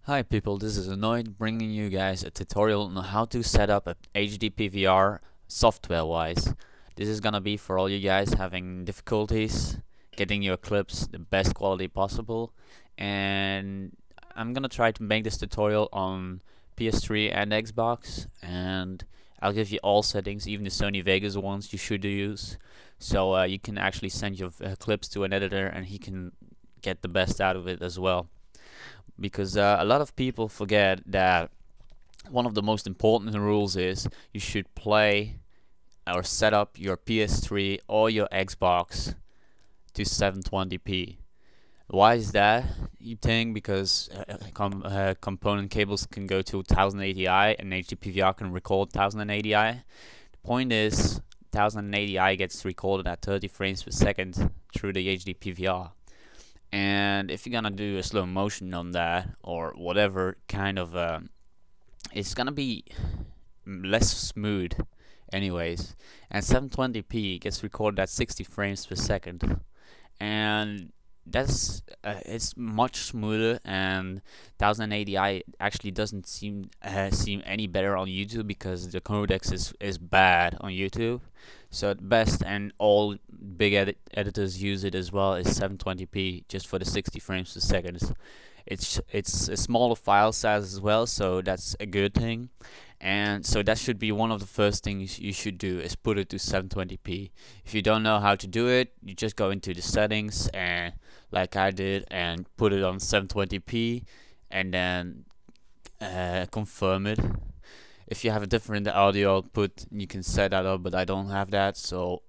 Hi people, this is Annoyed bringing you guys a tutorial on how to set up a HD PVR software wise. This is gonna be for all you guys having difficulties getting your clips the best quality possible, and I'm gonna try to make this tutorial on PS3 and Xbox, and I'll give you all settings, even the Sony Vegas ones you should use, so you can actually send your clips to an editor and he can get the best out of it as well. Because a lot of people forget that one of the most important rules is you should play or set up your PS3 or your Xbox to 720p. Why is that? You think because component cables can go to 1080i and HD PVR can record 1080i. The point is 1080i gets recorded at 30 frames per second through the HD PVR. And if you're gonna do a slow motion on that or whatever kind of it's gonna be less smooth anyways, and 720p gets recorded at 60 frames per second, and that's it's much smoother, and 1080i actually doesn't seem any better on YouTube because the codecs is bad on YouTube. So at best, and all big editors use it as well, is 720p just for the 60 frames per second. It's a smaller file size as well, so that's a good thing. And so that should be one of the first things you should do, is put it to 720p. If you don't know how to do it, you just go into the settings and like I did and put it on 720p and then confirm it. If you have a different audio output, you can set that up, but I don't have that. So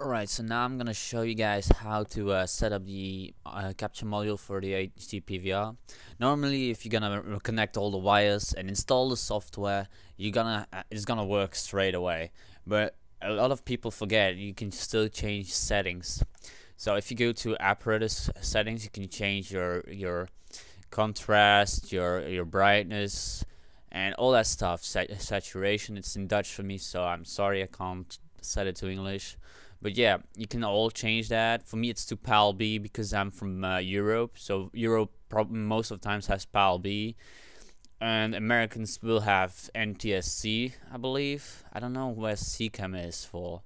alright, so now I'm gonna show you guys how to set up the capture module for the HD PVR. Normally, if you're gonna connect all the wires and install the software, it's gonna work straight away. But a lot of people forget you can still change settings. So if you go to apparatus settings, you can change your contrast, your brightness, and all that stuff. Saturation, it's in Dutch for me, so I'm sorry I can't set it to English. But yeah, you can all change that. For me, it's to PAL B because I'm from Europe, so Europe most of the times has PAL B, and Americans will have NTSC, I believe. I don't know where CCAM is for,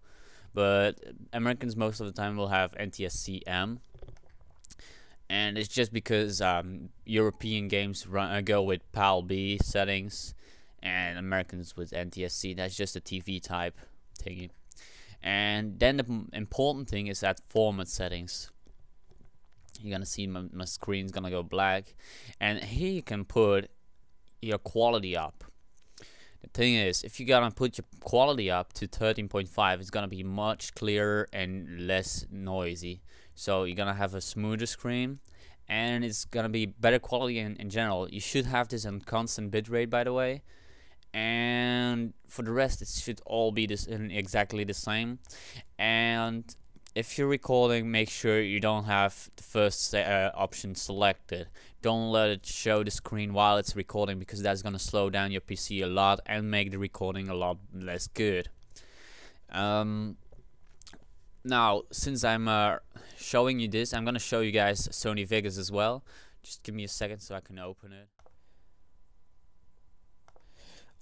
but Americans most of the time will have NTSC-M. And it's just because European games go with PAL B settings and Americans with NTSC. That's just a TV type thingy. And then the important thing is that format settings. You're gonna see my screen's gonna go black, and here you can put your quality up. The thing is, if you're gonna put your quality up to 13.5, it's gonna be much clearer and less noisy. So you're gonna have a smoother screen, and it's gonna be better quality in general. You should have this on constant bitrate, by the way, and for the rest it should all be exactly the same. And if you're recording, make sure you don't have the first option selected. Don't let it show the screen while it's recording, because that's gonna slow down your PC a lot and make the recording a lot less good. Now, since I'm showing you this, I'm gonna show you guys Sony Vegas as well. Just give me a second so I can open it.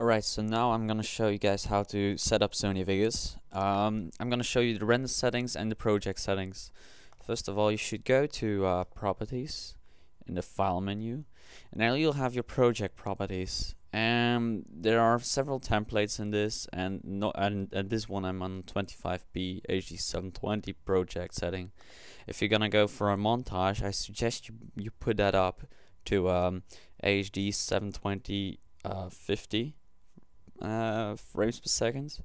Alright, so now I'm gonna show you guys how to set up Sony Vegas. I'm gonna show you the render settings and the project settings. First of all, you should go to Properties in the File menu, and now you'll have your project properties. And there are several templates in this, and this one I'm on 25p HD 720 project setting. If you're gonna go for a montage, I suggest you put that up to HD 720 50 frames per second,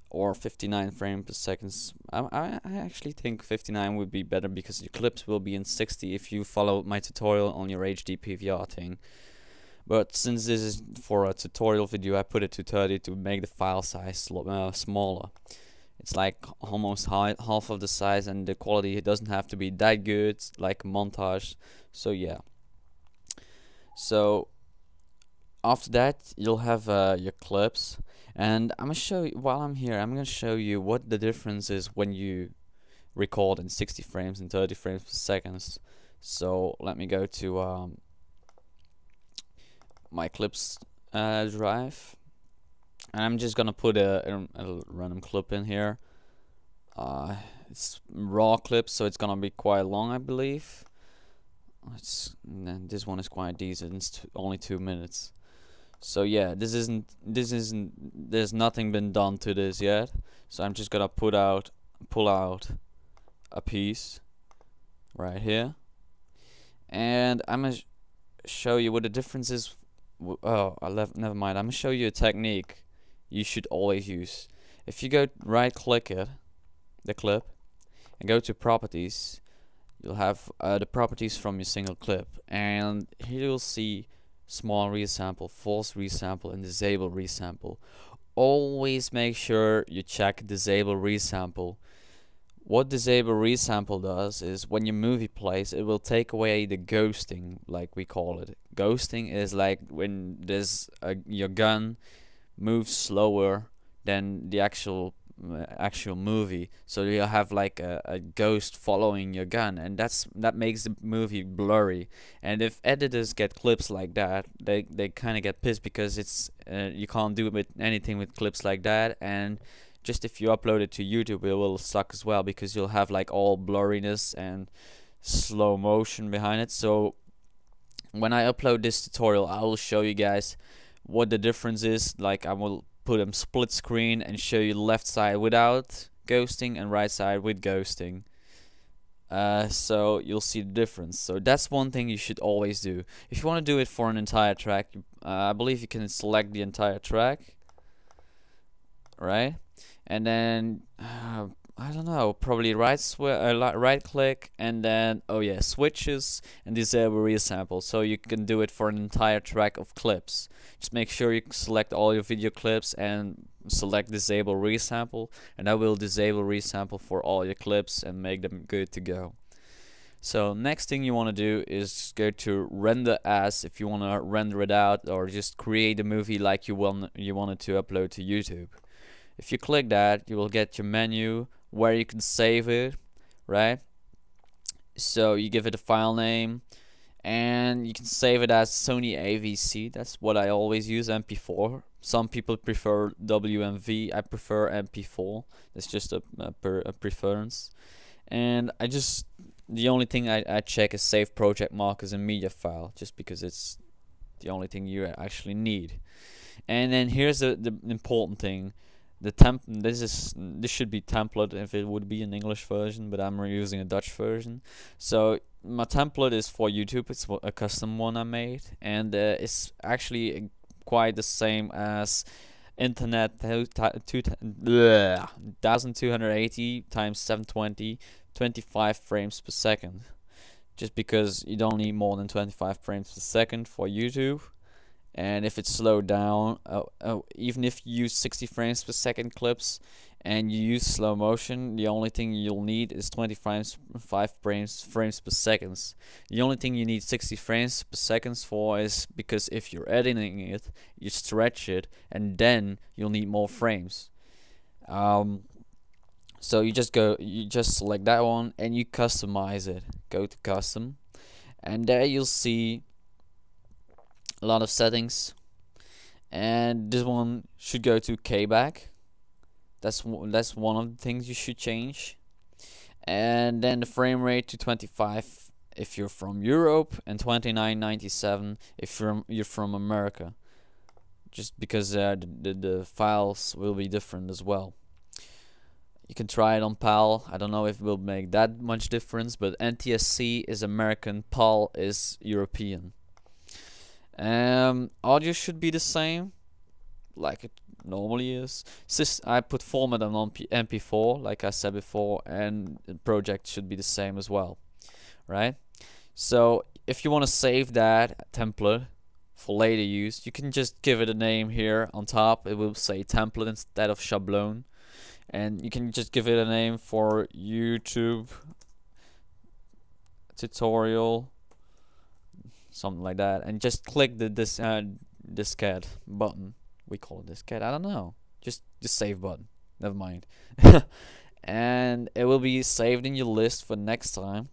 or 59 frames per second. I actually think 59 would be better, because your clips will be in 60 if you follow my tutorial on your HD PVR thing. But since this is for a tutorial video, I put it to 30 to make the file size smaller. It's like almost half of the size, and the quality doesn't have to be that good like montage. So yeah. So after that, you'll have your clips, and I'm gonna show you, while I'm here, I'm gonna show you what the difference is when you record in 60 frames and 30 frames per second. So let me go to my clips drive, and I'm just gonna put a random clip in here. It's raw clips, so it's gonna be quite long, I believe. This one is quite decent. It's only 2 minutes. So yeah, there's nothing been done to this yet. So I'm just gonna pull out a piece right here, and I'm gonna show you what the difference is. Never mind. I'm gonna show you a technique you should always use. If you go right click the clip and go to properties, you'll have the properties from your single clip, and here you'll see small resample, false resample, and disable resample. Always make sure you check disable resample. What disable resample does is when your movie plays, it will take away the ghosting, like we call it. Ghosting is like when your gun moves slower than the actual movie, so you'll have like a ghost following your gun, and that makes the movie blurry. And if editors get clips like that, they kind of get pissed, because it's you can't do anything with clips like that. And just if you upload it to YouTube, it will suck as well, because you'll have like all blurriness and slow motion behind it. So when I upload this tutorial, I will show you guys what the difference is. Like, I will put them split screen and show you left side without ghosting and right side with ghosting, so you'll see the difference. So that's one thing you should always do. If you want to do it for an entire track, I believe you can select the entire track, right? And then I don't know, probably right click, and then switches and disable resample, so you can do it for an entire track of clips. Just make sure you select all your video clips and select disable resample, and that will disable resample for all your clips and make them good to go. So next thing you want to do is go to render as, if you want to render it out or just create a movie like you wanted to upload to YouTube. If you click that, you will get your menu where you can save it, right? So you give it a file name, and you can save it as Sony AVC. That's what I always use, MP4. Some people prefer WMV. I prefer MP4. It's just a preference. And the only thing I check is save project markers and media file, just because it's the only thing you actually need. And then here's the important thing. This should be template if it would be an English version, but I'm using a Dutch version. So my template is for YouTube. It's a custom one I made, and it's actually quite the same as internet 1280 times 720, 25 frames per second. Just because you don't need more than 25 frames per second for YouTube. And if it's slowed down, even if you use 60 frames per second clips and you use slow motion, the only thing you'll need is 25 frames per second. The only thing you need 60 frames per second for is because if you're editing it, you stretch it, and then you'll need more frames. So you just select that one and you customize it. Go to custom, and there you'll see a lot of settings, and this one should go to kback. That's one of the things you should change. And then the frame rate to 25 if you're from Europe, and 29.97 if you're from America, just because the files will be different as well. You can try it on PAL. I don't know if it will make that much difference, but NTSC is American, PAL is European. Audio should be the same, like it normally is. I put format on MP4, like I said before, and the project should be the same as well, right? So if you want to save that template for later use, you can just give it a name here on top. It will say template instead of schablone, and you can just give it a name for YouTube tutorial, something like that, and just click the diskette button. We call it diskette, I don't know, just save button, never mind. And it will be saved in your list for next time.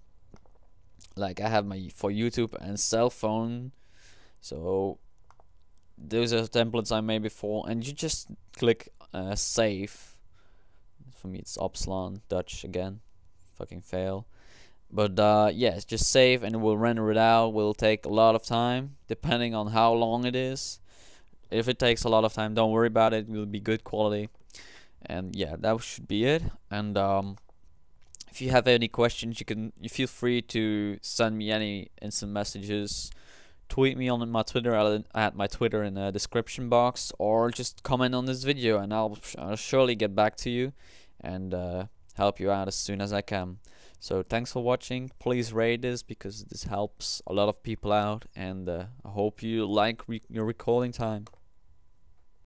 Like I have my for YouTube and cell phone, so those are templates I made before, and you just click save. For me it's Opslan Dutch again, fucking fail. But yes, just save and it will render it out. Will take a lot of time depending on how long it is. If it takes a lot of time, don't worry about it. It will be good quality. And yeah, that should be it. And if you have any questions, you feel free to send me any instant messages. Tweet me on my Twitter. I'll add my Twitter in the description box, or just comment on this video and I'll surely get back to you and help you out as soon as I can. So thanks for watching. Please rate this because this helps a lot of people out, and I hope you like your recording time.